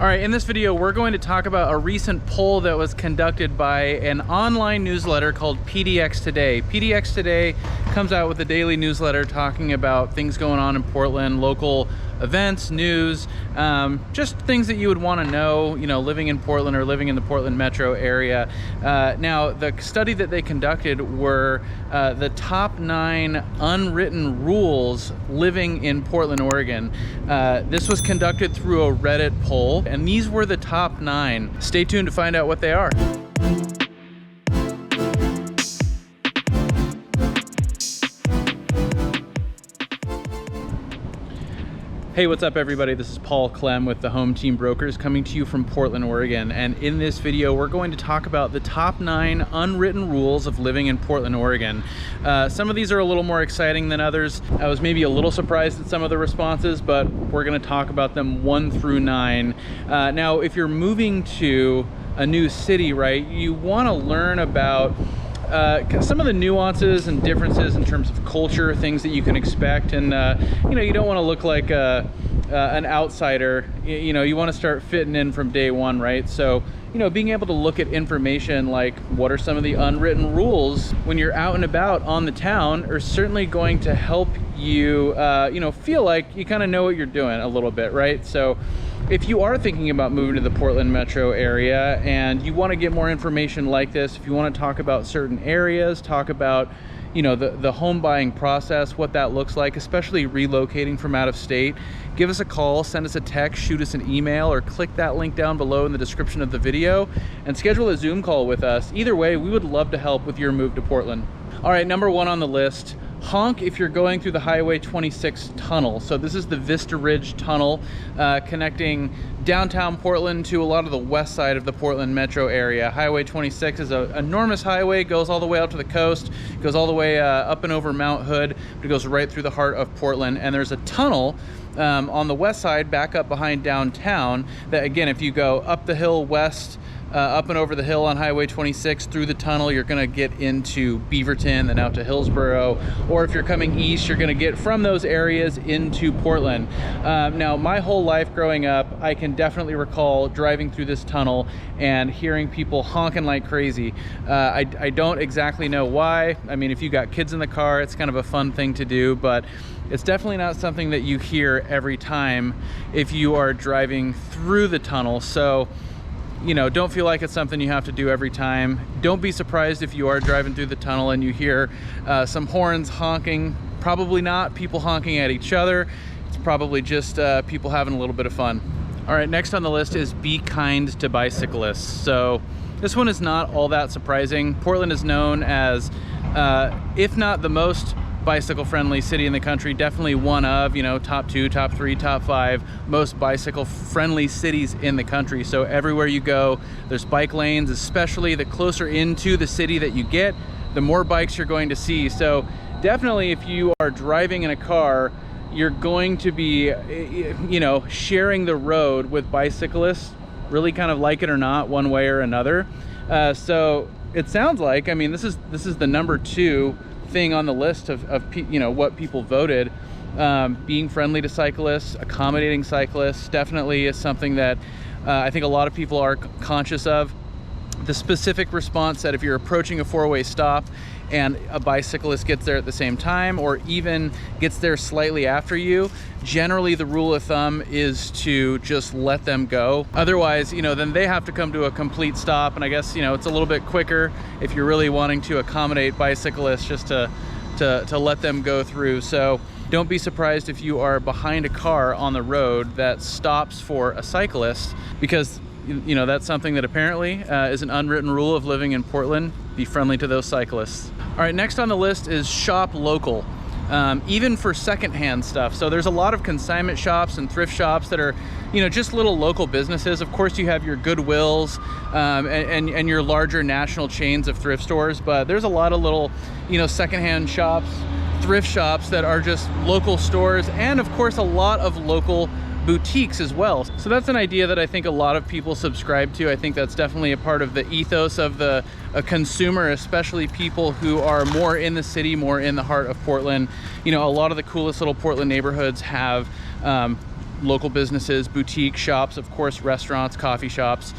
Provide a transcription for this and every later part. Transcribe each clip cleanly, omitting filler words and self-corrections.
All right, in this video, we're going to talk about a recent poll that was conducted by an online newsletter called PDX Today. PDX Today comes out with a daily newsletter talking about things going on in Portland, local events, news, just things that you would want to know, living in Portland or living in the Portland metro area. Now, the study that they conducted were the top 9 unwritten rules living in Portland, Oregon. This was conducted through a Reddit poll, and these were the top 9. Stay tuned to find out what they are. Hey, what's up everybody? This is Paul Clem with the Home Team Brokers coming to you from Portland, Oregon. And in this video, we're going to talk about the top 9 unwritten rules of living in Portland, Oregon. Some of these are a little more exciting than others. I was maybe a little surprised at some of the responses, but we're gonna talk about them 1 through 9. Now, if you're moving to a new city, right, you wanna learn about some of the nuances and differences in terms of culture, things that you can expect, and you don't want to look like an outsider. You want to start fitting in from day one, right? So being able to look at information like what are some of the unwritten rules when you're out and about on the town are certainly going to help you feel like you kind of know what you're doing a little bit, right? So if you are thinking about moving to the Portland metro area and you want to get more information like this, if you want to talk about certain areas, talk about the home buying process, what that looks like, especially relocating from out of state, give us a call, send us a text, shoot us an email, or click that link down below in the description of the video and schedule a Zoom call with us. Either way, we would love to help with your move to Portland. All right, number 1 on the list, honk if you're going through the Highway 26 tunnel. So this is the Vista Ridge Tunnel connecting downtown Portland to a lot of the west side of the Portland metro area. Highway 26 is an enormous highway, goes all the way out to the coast, goes all the way up and over Mount Hood, but it goes right through the heart of Portland. And there's a tunnel on the west side back up behind downtown that, again, if you go up the hill west, up and over the hill on Highway 26 through the tunnel, you're gonna get into Beaverton, then out to Hillsboro, or if you're coming east, you're gonna get from those areas into Portland. Now, my whole life growing up, I can definitely recall driving through this tunnel and hearing people honking like crazy. I don't exactly know why. I mean, if you got kids in the car, it's kind of a fun thing to do, but it's definitely not something that you hear every time if you are driving through the tunnel. So don't feel like it's something you have to do every time. Don't be surprised if you are driving through the tunnel and you hear some horns honking. Probably not people honking at each other. It's probably just people having a little bit of fun. All right, next on the list is be kind to bicyclists. So this one is not all that surprising. Portland is known as, if not the most bicycle friendly city in the country, definitely one of, top 2, top 3, top 5 most bicycle friendly cities in the country. So everywhere you go, there's bike lanes, especially the closer into the city that you get, the more bikes you're going to see. So definitely if you are driving in a car, you're going to be, sharing the road with bicyclists, really kind of like it or not, one way or another. So it sounds like, this is the number 2 thing on the list of what people voted. Being friendly to cyclists, accommodating cyclists definitely is something that I think a lot of people are conscious of. The specific response said if you're approaching a 4-way stop and a bicyclist gets there at the same time or even gets there slightly after you, generally the rule of thumb is to just let them go. Otherwise, then they have to come to a complete stop, and I guess, it's a little bit quicker if you're really wanting to accommodate bicyclists just to let them go through. So don't be surprised if you are behind a car on the road that stops for a cyclist, because that's something that apparently is an unwritten rule of living in Portland. Be friendly to those cyclists. All right, next on the list is shop local, even for secondhand stuff. So there's a lot of consignment shops and thrift shops that are, just little local businesses. Of course, you have your Goodwills and your larger national chains of thrift stores, but there's a lot of little, secondhand shops, thrift shops that are just local stores, and of course, a lot of local boutiques as well. So that's an idea that I think a lot of people subscribe to. I think that's definitely a part of the ethos of a consumer, especially people who are more in the city, more in the heart of Portland. A lot of the coolest little Portland neighborhoods have local businesses, boutique shops, of course, restaurants, coffee shops,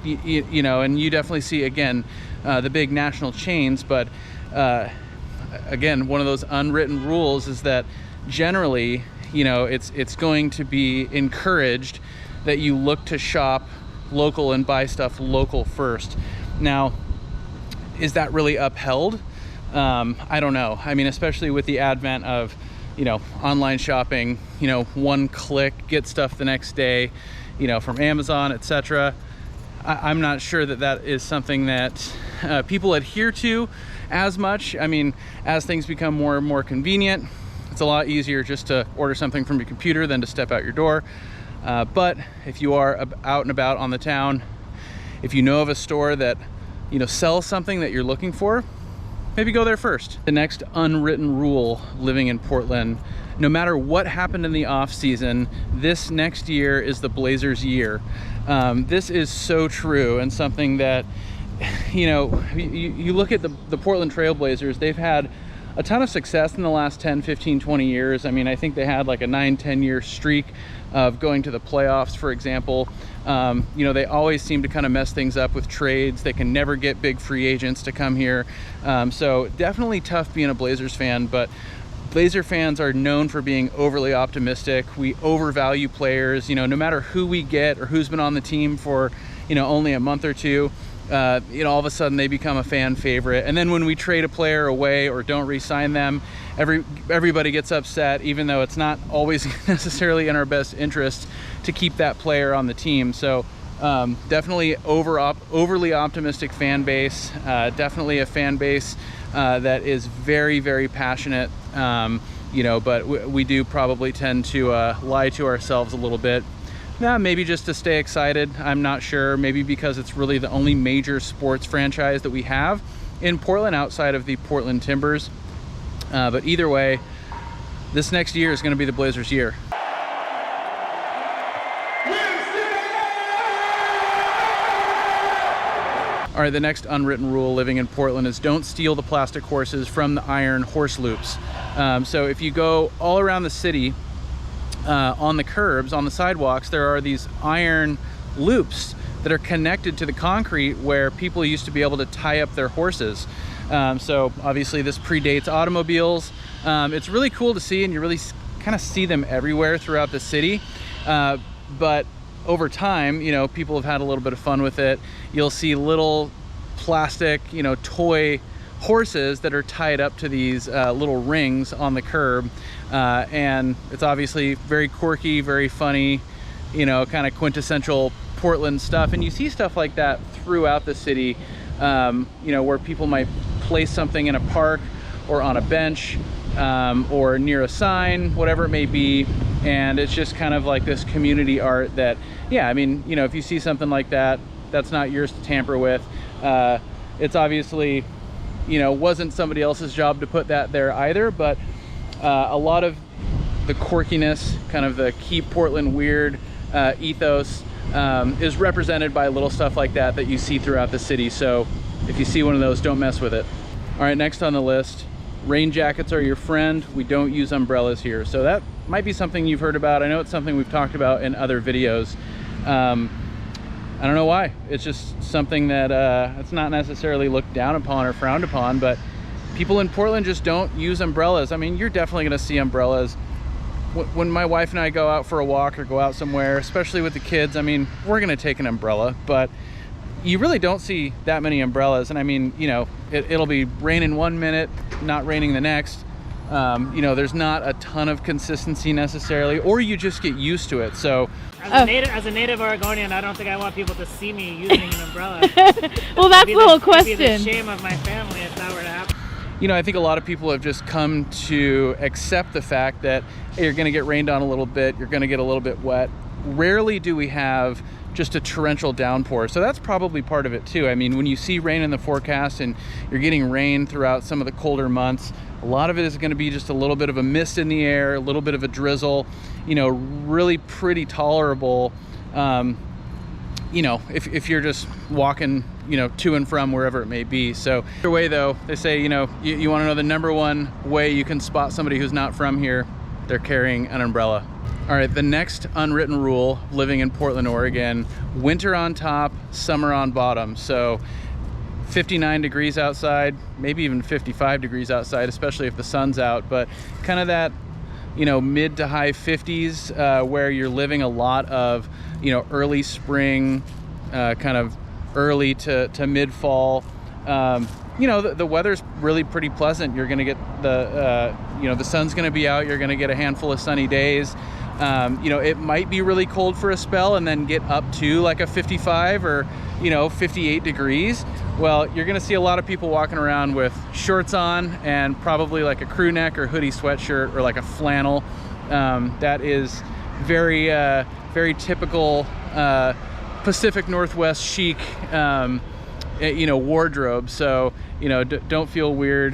you know, and you definitely see, again, the big national chains. But again, one of those unwritten rules is that generally, you know, it's going to be encouraged that you look to shop local and buy stuff local first. Now, is that really upheld? I don't know. I mean, especially with the advent of, you know, online shopping, you know, one click, get stuff the next day, you know, from Amazon, etc. I'm not sure that that is something that people adhere to as much. I mean, as things become more and more convenient, it's a lot easier just to order something from your computer than to step out your door. But if you are out and about on the town, if you know of a store that, you know, sells something that you're looking for, maybe go there first. The next unwritten rule living in Portland: no matter what happened in the off season, this next year is the Blazers' year. This is so true, and something that, you know, you look at the Portland Trail Blazers, they've had a ton of success in the last 10, 15, 20 years. I mean, I think they had like a 9-10 year streak of going to the playoffs, for example. You know, they always seem to kind of mess things up with trades. They can never get big free agents to come here. So definitely tough being a Blazers fan, but Blazer fans are known for being overly optimistic. We overvalue players, you know, no matter who we get or who's been on the team for, you know, only a month or two. You know, all of a sudden they become a fan favorite. And then when we trade a player away or don't re-sign them, everybody gets upset, even though it's not always necessarily in our best interest to keep that player on the team. So definitely overly optimistic fan base, definitely a fan base that is very, very passionate, you know, but we do probably tend to lie to ourselves a little bit. Nah, maybe just to stay excited, I'm not sure. Maybe because it's really the only major sports franchise that we have in Portland outside of the Portland Timbers. But either way, this next year is going to be the Blazers' year. All right, the next unwritten rule living in Portland is don't steal the plastic horses from the iron horse loops. So if you go all around the city, on the curbs, on the sidewalks, there are these iron loops that are connected to the concrete where people used to be able to tie up their horses. So obviously this predates automobiles. It's really cool to see, and you really kind of see them everywhere throughout the city. But over time, you know, people have had a little bit of fun with it. You'll see little plastic, you know, toy horses that are tied up to these little rings on the curb. And it's obviously very quirky, very funny, you know, kind of quintessential Portland stuff. And you see stuff like that throughout the city, you know, where people might place something in a park or on a bench, or near a sign, whatever it may be. And it's just kind of like this community art that, yeah, I mean, you know, if you see something like that, that's not yours to tamper with. It's obviously, you know, wasn't somebody else's job to put that there either, but a lot of the quirkiness, kind of the keep Portland weird ethos is represented by little stuff like that that you see throughout the city. So if you see one of those, don't mess with it. All right, next on the list, rain jackets are your friend. We don't use umbrellas here. So that might be something you've heard about. I know it's something we've talked about in other videos. I don't know why. It's just something that it's not necessarily looked down upon or frowned upon, but people in Portland just don't use umbrellas. I mean, you're definitely going to see umbrellas when my wife and I go out for a walk or go out somewhere, especially with the kids. I mean, we're going to take an umbrella, but you really don't see that many umbrellas. And I mean, you know, it'll be raining one minute, not raining the next. You know, there's not a ton of consistency necessarily, or you just get used to it. So as a native Oregonian, I don't think I want people to see me using an umbrella. Well, that's the whole question. It'd be the shame of my family if that were to happen. You know, I think a lot of people have just come to accept the fact that, hey, you're going to get rained on a little bit, you're going to get a little bit wet. Rarely do we have just a torrential downpour. So that's probably part of it too. I mean, when you see rain in the forecast and you're getting rain throughout some of the colder months, a lot of it is going to be just a little bit of a mist in the air, a little bit of a drizzle, you know, really pretty tolerable, you know, if you're just walking, you know, to and from wherever it may be. So either way though, they say, you know, you want to know the #1 way you can spot somebody who's not from here, they're carrying an umbrella. All All right, the next unwritten rule living in Portland, Oregon: winter on top, summer on bottom. So 59 degrees outside, maybe even 55 degrees outside, especially if the sun's out, but kind of that, you know, mid to high 50s where you're living a lot of, you know, early spring, kind of early to mid fall. You know, the weather's really pretty pleasant. You're gonna get the, you know, the sun's gonna be out, you're gonna get a handful of sunny days. You know, it might be really cold for a spell and then get up to like a 55 or, you know, 58 degrees. Well, you're gonna see a lot of people walking around with shorts on and probably like a crew neck or hoodie sweatshirt or like a flannel. That is very, very typical Pacific Northwest chic, you know, wardrobe. So, you know, don't feel weird,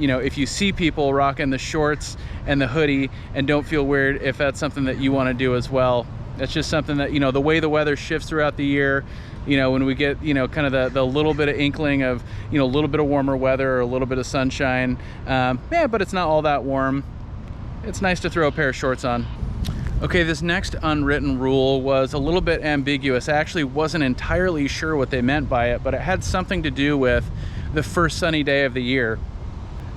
you know, if you see people rocking the shorts and the hoodie, and don't feel weird if that's something that you want to do as well. That's just something that, you know, the way the weather shifts throughout the year, you know, when we get, you know, kind of the little bit of inkling of, you know, a little bit of warmer weather or a little bit of sunshine, yeah, but it's not all that warm. It's nice to throw a pair of shorts on. Okay, this next unwritten rule was a little bit ambiguous. I actually wasn't entirely sure what they meant by it, but it had something to do with the first sunny day of the year.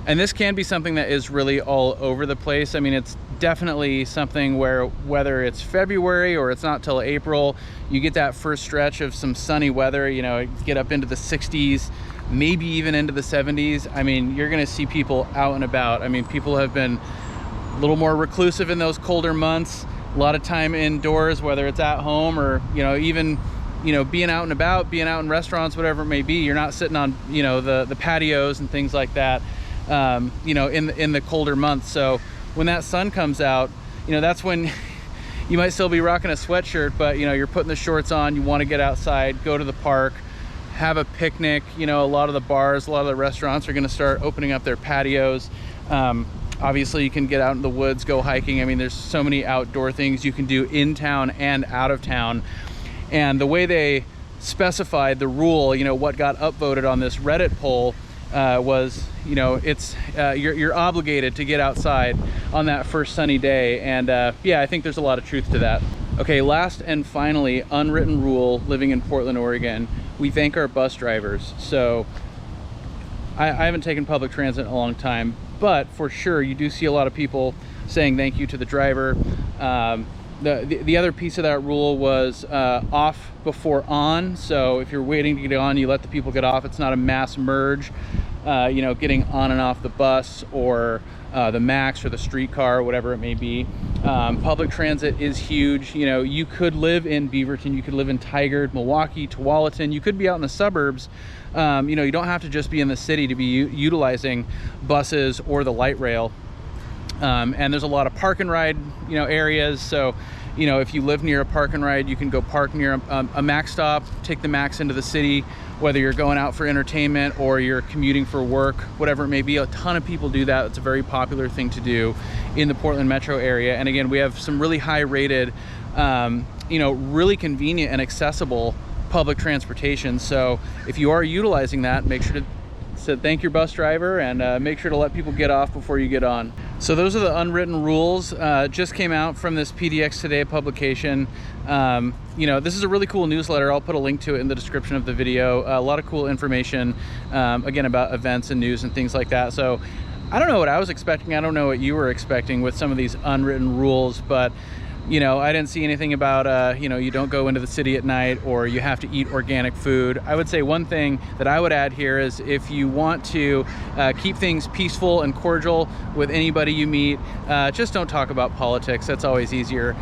And this can be something that is really all over the place. I mean, it's definitely something where whether it's February or it's not till April, you get that first stretch of some sunny weather, you know, get up into the 60s, maybe even into the 70s. I mean, you're gonna see people out and about. I mean, people have been a little more reclusive in those colder months, a lot of time indoors, whether it's at home or, you know, even, you know, being out and about, being out in restaurants, whatever it may be. You're not sitting on, you know, the patios and things like that, you know, in the colder months. So when that sun comes out, you know, that's when you might still be rocking a sweatshirt, but, you know, you're putting the shorts on, you want to get outside, go to the park, have a picnic. You know, a lot of the bars, a lot of the restaurants are going to start opening up their patios. Obviously you can get out in the woods, go hiking. I mean, there's so many outdoor things you can do in town and out of town. And the way they specified the rule, you know, what got upvoted on this Reddit poll was, you know, it's you're obligated to get outside on that first sunny day. And yeah, I think there's a lot of truth to that. Okay, last and finally, unwritten rule living in Portland, Oregon: we thank our bus drivers. So I haven't taken public transit in a long time, but for sure you do see a lot of people saying thank you to the driver. The other piece of that rule was off before on. So if you're waiting to get on, you let the people get off. It's not a mass merge, you know, getting on and off the bus or the MAX or the streetcar, whatever it may be. Public transit is huge. You know, you could live in Beaverton, you could live in Tigard, Milwaukee, Tualatin, you could be out in the suburbs. You know, you don't have to just be in the city to be utilizing buses or the light rail. And there's a lot of park and ride, you know, areas. So, you know, if you live near a park and ride, you can go park near a MAX stop, take the MAX into the city, whether you're going out for entertainment or you're commuting for work, whatever it may be. A ton of people do that. It's a very popular thing to do in the Portland metro area. And again, we have some really high rated, you know, really convenient and accessible public transportation. So if you are utilizing that, make sure to thank your bus driver and make sure to let people get off before you get on. So those are the unwritten rules. Just came out from this PDX Today publication. You know, this is a really cool newsletter. I'll put a link to it in the description of the video. A lot of cool information, again, about events and news and things like that. So I don't know what I was expecting. I don't know what you were expecting with some of these unwritten rules, but you know, I didn't see anything about, you know, you don't go into the city at night or you have to eat organic food. I would say one thing that I would add here is if you want to keep things peaceful and cordial with anybody you meet, just don't talk about politics. That's always easier.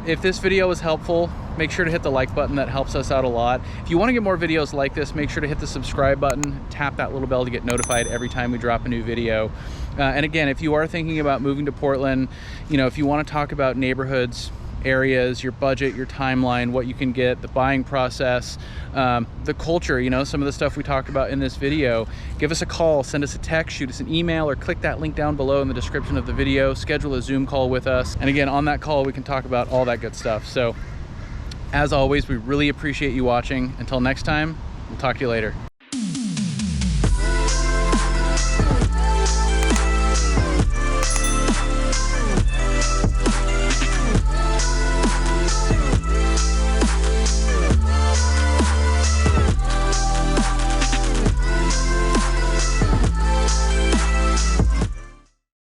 If this video was helpful, make sure to hit the like button. That helps us out a lot. If you want to get more videos like this, make sure to hit the subscribe button, tap that little bell to get notified every time we drop a new video. And again, if you are thinking about moving to Portland, you know, if you want to talk about neighborhoods, areas, your budget, your timeline, what you can get, the buying process, the culture, you know, some of the stuff we talked about in this video, give us a call, send us a text, shoot us an email, or click that link down below in the description of the video, schedule a Zoom call with us. And again, on that call, we can talk about all that good stuff. So as always, we really appreciate you watching. Until next time, we'll talk to you later.